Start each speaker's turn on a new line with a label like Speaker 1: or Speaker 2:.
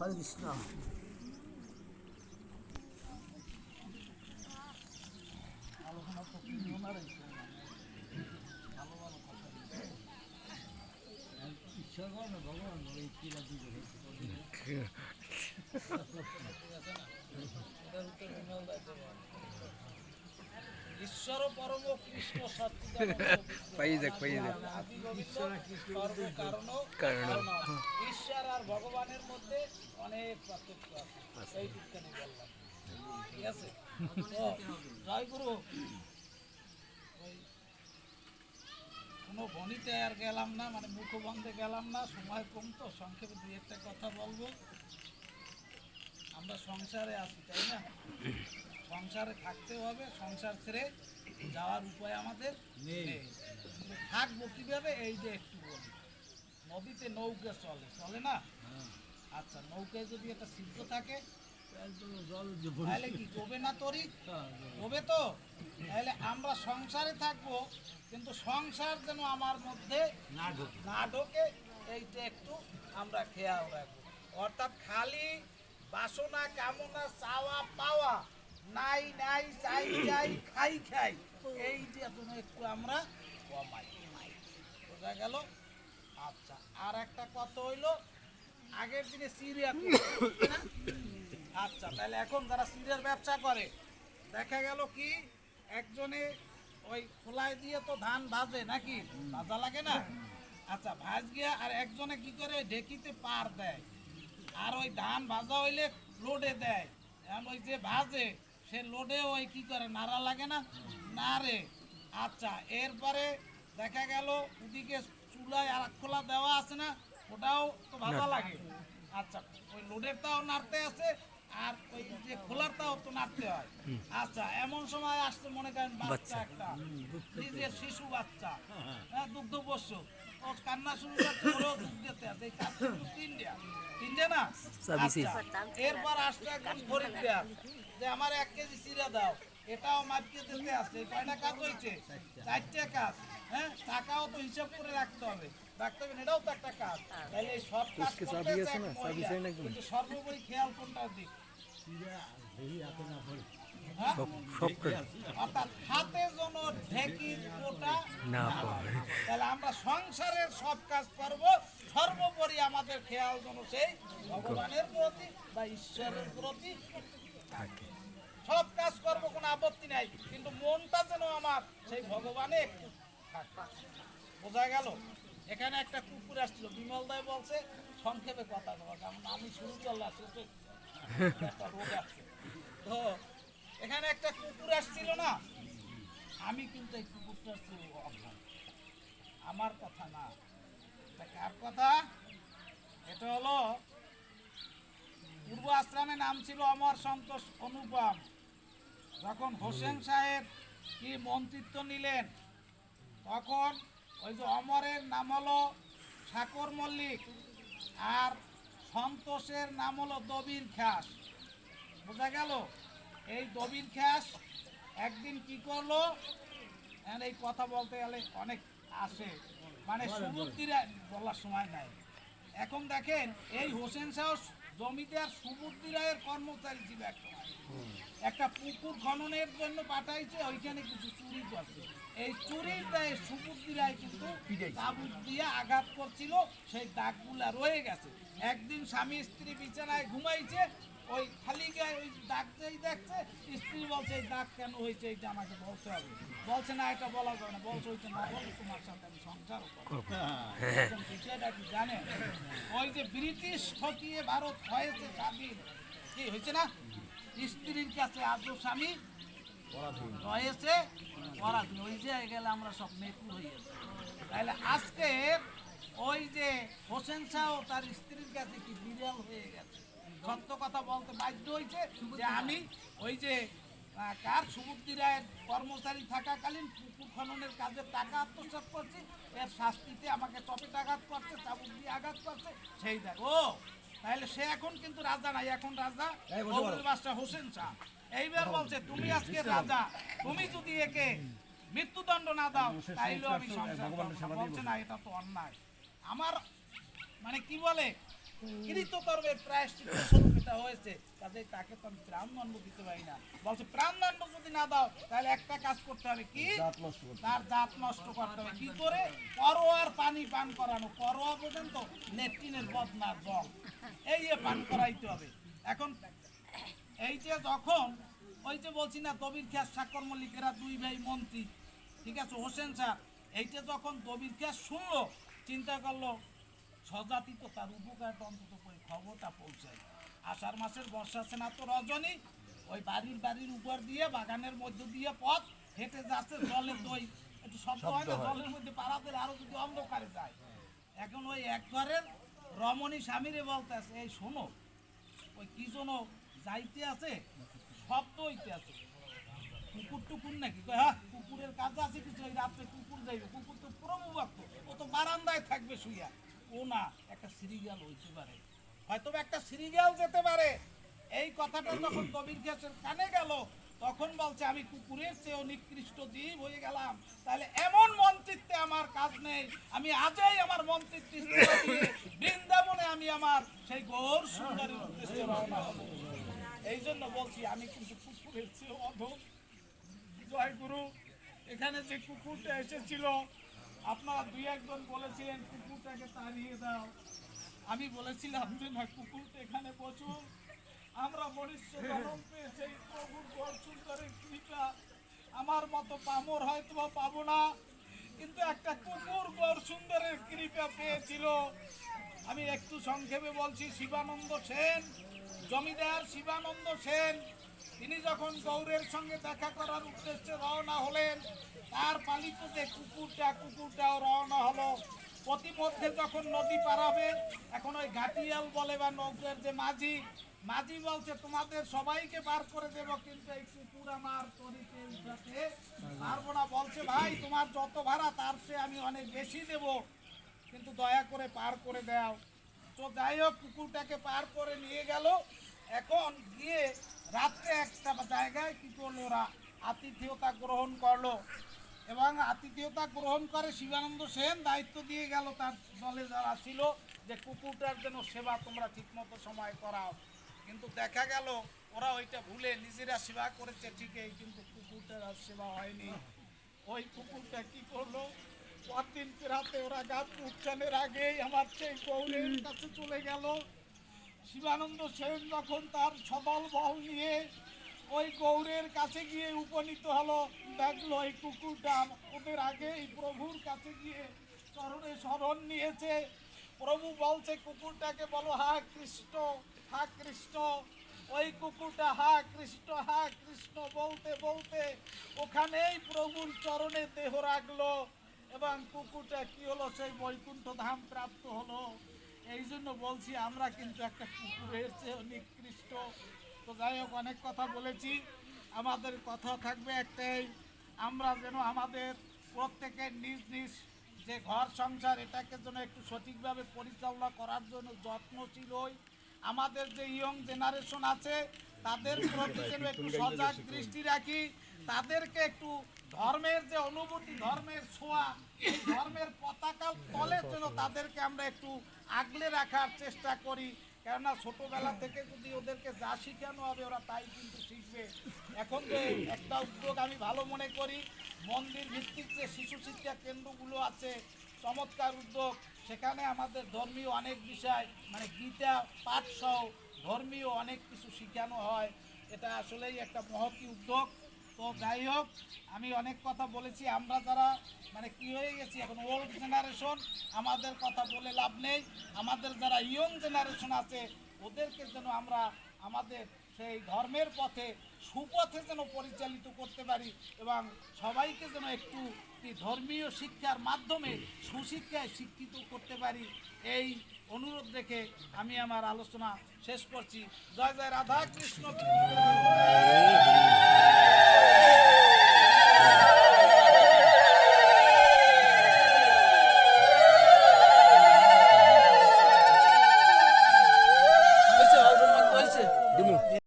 Speaker 1: হরে কৃষ্ণ। আলোচনা তো ভালো ভালো কথা ঈশ্বর না ভগবান ঈশ্বর পরম কৃষ্ণ কারণ ঈশ্বর আর ভগবানের মধ্যে অনেক পার্থক্য আছে, এই বিজ্ঞানী বললাম। ঠিক আছে, জয় গুরু। কোনো গণিতে আর গেলাম না, মানে মুখবন্ধে গেলাম না, সময় কম তো সংক্ষেপে দুই একটা কথা বলবো। আমরা সংসারে আছি, তাই না? সংসারে থাকতে হবে, সংসার ছেড়ে যাওয়ার উপায় আমাদের নেই। থাকবো কিভাবে, এই যে একটু বলি। নদীতে নৌকা চলে না? আচ্ছা, নৌকায় যদি একটা ছিদ্র থাকে তাহলে কি ডোবে না? তরি ডোবে তো। তাহলে আমরা সংসারে থাকবো, কিন্তু সংসার যেন আমার মধ্যে না ঢোকে, এইটা একটু আমরা খেয়াল রাখবো। অর্থাৎ খালি বাসনা কামনা চাওয়া পাওয়া, নাই নাই চাই চাই খাই খাই, এই যে একটু আমরা কমাই। বোঝা গেল? আচ্ছা, আর একটা কথা হইলো, আগের দিনে সিরিয়া না? আচ্ছা, তাহলে এখন যারা সিরিয়ার ব্যবসা করে, দেখা গেল কি একজনে ওই খোলায় দিয়ে তো ধান ভাজে নাকি, ভাজা লাগে না? আচ্ছা, ভাজ গিয়া আর একজনে কি করে ঢেকিতে পার দেয়, আর ওই ধান ভাজা হইলে লোডে দেয়। এখন ওই যে ভাজে সে লোডে ওই কি করে, নাড়া লাগে না? নাড়ে। আচ্ছা, এরপরে দেখা গেল ওদিকে চুলায় আর খোলা দেওয়া আছে না, ওটাও তো ভাজা লাগে। আচ্ছা, ওই লোডেরটাও নাড়তে আছে, আর ওই যে খোলারটাও তো নাড়তে হয়। আচ্ছা, এমন সময় আসছে মনে করেন বাচ্চা একটা, নিজের শিশু বাচ্চা, হ্যাঁ, দুগ্ধপোষ্য, ও কান্না শুরু করছে, ওরও দুধ দিতে আছে, এই কাজ তিনটে না? আচ্ছা, এরপর আসছে একজন খরিদ্দার, যে আমার 1 কেজি চিড়া দাও, এটাও মাপিয়ে দিতে আসছে। কয়টা কাজ হয়েছে? 4টে কাজ। হ্যাঁ, টাকাও তো হিসাব করে রাখতে হবে, এটাও তো একটা কাজ। তাহলে এই সব কাজ কিন্তু সর্বোপরি খেয়াল কোনটার দিক? অর্থাৎ হাতে যেন ঢেকির ফোঁটা না পড়ে। তাহলে আমরা সংসারের সব কাজ করবো, সর্বোপরি আমাদের খেয়াল যেন সেই ভগবানের প্রতি বা ঈশ্বরের প্রতি থাকে। সব কাজ করবো, কোনো আপত্তি নাই, কিন্তু মনটা যেন আমার সেই ভগবানে একটু থাকে। বোঝা গেল? এখানে একটা কুকুর আসছিল, বিমল দাই বলছে সংক্ষেপে কথা বলা, কারণ আমি শুরু করলাম একটা রোগ আসছে তো। এখানে একটা কুকুর আসছিল না, আমি কিন্তু এই কুকুরটা আমার কথা না, এটা কার কথা? এটা হলো পূর্ব আশ্রমে, নাম ছিল অমর সন্তোষ অনুপম। যখন হোসেন সাহেব কি মন্ত্রিত্ব নিলেন, তখন ওই যে অমরের নাম হলো ঠাকুর মল্লিক, আর সন্তোষের নাম হলো দবির খ্যাস। বোঝা গেল? এই দবির খ্যাস একদিন কি করলো, এই কথা বলতে গেলে অনেক আসে, মানে সুবুদ্ধিরা বলার সময় নাই। এখন দেখেন, এই হোসেন শাহ জমিদার সুবুদ্ধি রায়ের কর্মচারী ছিল একটা পুকুর খননের জন্য পাঠাইছে, ওইখানে কিছু চুরি করছে। এই চুরির দায়ে সুবুদ্ধি রায় কিন্তু চাবুক দিয়ে আঘাত করছিল, সেই দাগগুলা রয়ে গেছে। একদিন স্বামী স্ত্রী বিছানায় ঘুমাইছে, ওই খালি গায়ে ওই দাগ যেই দেখছে, স্ত্রী বলছে এই দাগ কেন হয়েছে, এইটা আমাকে বলতে হবে। বলছে না, এটা বলা যাবে না। বলছে ওইটা না বলে তোমার সাথে আমি সংসার করব। বিষয়টা কি জানেন? ওই যে ব্রিটিশ ঠকিয়ে ভারত হয়েছে স্বাধীন, কি হয়েছে না? স্ত্রীর কাছে আজও স্বামী রয়েছে পরাধীন। ওই যে গেলে আমরা সব মেকুর হয়ে যাবো। তাহলে আজকে ওই যে হোসেন শাহ তার স্ত্রীর কাছে কি বিড়াল হয়ে গেছে, সত্য কথা বলতে বাধ্য হয়েছে যে আমি ওই যে কার সুবুদ্ধি রায়ের কর্মচারী থাকাকালীন পুকুর খননের কাজে টাকা আত্মসাৎ করছি, এর শাস্তিতে আমাকে চপেট আঘাত করছে, চাবুক দিয়ে আঘাত করছে, সেই দেখ। ও তাহলে সে এখন কিন্তু রাজা নাই, এখন রাজা বাদশাহ হোসেন শাহ। এইবার বলছে তুমি আজকে রাজা, তুমি যদি একে মৃত্যুদণ্ড না দাও তাইলেও আমি সংসার করব। বলছে না, এটা তো অন্যায়। আমার মানে কি বলে, কৃতকর্মের প্রায়শ্চিত্ত স্বরূপ এটা হয়েছে, কাজে তাকে তো আমি প্রাণদণ্ড দিতে পারি না। বলছে প্রাণদণ্ড যদি না দাও তাহলে একটা কাজ করতে হবে, কি তার জাত নষ্ট করতে হবে। কি করে? করোয়ার পানি পান করানো, করোয়া পর্যন্ত লেট্রিনের বদনার জল এই পান করাইতে হবে। এখন এই যে যখন ওই যে বলছি না দবির খ্যাস স্বাক্ষর মল্লিকেরা দুই ভাই মন্ত্রী, ঠিক আছে, হোসেন স্যার, এইটা যখন দবির খ্যাস শুনলো, চিন্তা করলো স্বজাতি তো তার উপকারটা অন্তত করে খবরটা পৌঁছায়। আষাঢ় মাসের বর্ষা সেনা তো রজনী, ওই বাড়ির উপর দিয়ে বাগানের মধ্য দিয়ে পথ হেঁটে যাচ্ছে, জলে তো ওই একটু শব্দ হয় না, জলের মধ্যে পাড়াতে আরো যদি অন্ধকারে যায়। এখন ওই এক ঘরের রমণী স্বামীরে বলতেছে, এই শোনো, ওই কি জন্য যাইতে আছে, শব্দ হইতে আছে, কুকুর টুকুর নাকি? হ্যাঁ, কুকুরের কাজ আছে কিছু, ওই রাত্রে কুকুর যাইবে, কুকুর তো প্রভু ভক্ত, ও তো বারান্দায় থাকবে শুইয়া। ও না, একটা সিরিয়াল হইতে পারে, হয়তো একটা সিরিয়াল যেতে পারে। এই কথাটা যখন কবির গ্যাসের কানে গেল, তখন বলছে আমি কুকুরের চেয়েও নিকৃষ্ট জীব হয়ে গেলাম, তাহলে এমন মন্ত্রিত্বে আমার কাজ নেই, আমি আজই আমার মন্ত্রিত্ব দিয়ে বৃন্দাবনে আমি আমার সেই গৌর সুন্দরের উদ্দেশ্যে রওনা হব। এই জন্য বলছি আমি কিন্তু কুকুরের চেয়েও অধম। জয় গুরু, এখানে যে কুকুরটা এসেছিল, আপনারা দুই একজন বলেছিলেন কুকুরটাকে তাড়িয়ে দাও, আমি বলেছিলাম যে না, কুকুরটা এখানে প্রচুর, আমরা মনুষ্য জন্ম পেয়ে সেই প্রভুর গড় সুন্দরের কৃপা আমার মতো পামর হয়তো বা পাবো না, কিন্তু একটা কুকুর গড় সুন্দরের কৃপা পেয়েছিল। আমি একটু সংক্ষেপে বলছি। শিবানন্দ সেন, জমিদার শিবানন্দ সেন, তিনি যখন গৌরের সঙ্গে দেখা করার উদ্দেশ্যে রওনা হলেন, তার পালিত যে কুকুরটাও রওনা হলো। প্রতিমধ্যে যখন নদী পার হবে, এখন ওই ঘাটিয়াল বলে বা নৌকার যে মাঝি বলছে তোমাদের সবাইকে পার করে দেব, কিন্তু এই কুকুর আমার তরিতে উঠাতে পারবো না। বলছে ভাই তোমার যত ভাড়া তার চেয়ে আমি অনেক বেশি দেব, কিন্তু দয়া করে পার করে দাও। তো যাই হোক, কুকুরটাকে পার করে নিয়ে গেল। এখন গিয়ে রাত্রে একটা জায়গায় কি করলো, ওরা আতিথেয়তা গ্রহণ করলো, এবং আতিথেয়তা গ্রহণ করে শিবানন্দ সেন দায়িত্ব দিয়ে গেল তার দলে যারা ছিল যে কুকুরটার যেন সেবা তোমরা ঠিকমতো সময় করাও। কিন্তু দেখা গেল ওরা ওইটা ভুলে নিজেরা সেবা করেছে ঠিকই, কিন্তু কুকুরটার আর সেবা হয়নি। ওই কুকুরটা কি করলো, পরদিন রাতে ওরা গাছ উচ্চানের আগেই আমার সেই গৌরের কাছে চলে গেল। শিবানন্দ সেন যখন তার সবল বল নিয়ে ওই গৌরের কাছে গিয়ে উপনীত হলো, দেখলো এই কুকুরটা ওদের আগে এই প্রভুর কাছে গিয়ে চরণে শরণ নিয়েছে। প্রভু বলছে কুকুরটাকে বলো হা কৃষ্ণ, হা কৃষ্ণ। ওই কুকুরটা হা কৃষ্ণ বলতে বলতে ওখানেই প্রভুর চরণে দেহ রাখলো, এবং কুকুরটা কি হলো, সেই বৈকুণ্ঠ ধাম প্রাপ্ত হলো। এই জন্য বলছি আমরা কিন্তু একটা কুকুরের চেয়ে নিকৃষ্ট। তো যাই হোক, অনেক কথা বলেছি, আমাদের কথা থাকবে একটাই, আমরা যেন আমাদের প্রত্যেকের নিজ নিজ যে ঘর সংসার, এটাকে যেন একটু সঠিকভাবে পরিচালনা করার জন্য যত্নশীল হই। আমাদের যে ইয়ং জেনারেশন আছে তাদের প্রতি যেন একটু সজাগ দৃষ্টি রাখি, তাদেরকে একটু ধর্মের যে অনুভূতি, ধর্মের ছোঁয়া, এই ধর্মের পতাকার তলে যেন তাদেরকে আমরা একটু আগলে রাখার চেষ্টা করি। কেননা ছোটবেলা থেকে যদি ওদেরকে যা শিখানো হবে ওরা তাই কিন্তু শিখবে। এখন যে একটা উদ্যোগ আমি ভালো মনে করি, মন্দির ভিত্তিক যে শিশু শিক্ষা কেন্দ্রগুলো আছে, চমৎকার উদ্যোগ। সেখানে আমাদের ধর্মীয় অনেক বিষয়, মানে গীতা পাঠ সহ ধর্মীয় অনেক কিছু শেখানো হয়। এটা আসলেই একটা মহৎ উদ্যোগ। তো যাই হোক, আমি অনেক কথা বলেছি। আমরা যারা মানে কি হয়ে গেছি এখন ওল্ড জেনারেশন, আমাদের কথা বলে লাভ নেই। আমাদের যারা ইয়ং জেনারেশন আছে ওদেরকে যেন আমরা আমাদের সেই ধর্মের পথে, সুপথে যেন পরিচালিত করতে পারি, এবং সবাইকে যেন একটু ধর্মীয় শিক্ষার মাধ্যমে সুশিক্ষায় শিক্ষিত করতে পারি, এই অনুরোধ রেখে আমি আমার আলোচনা শেষ করছি। জয় জয় রাধা কৃষ্ণ।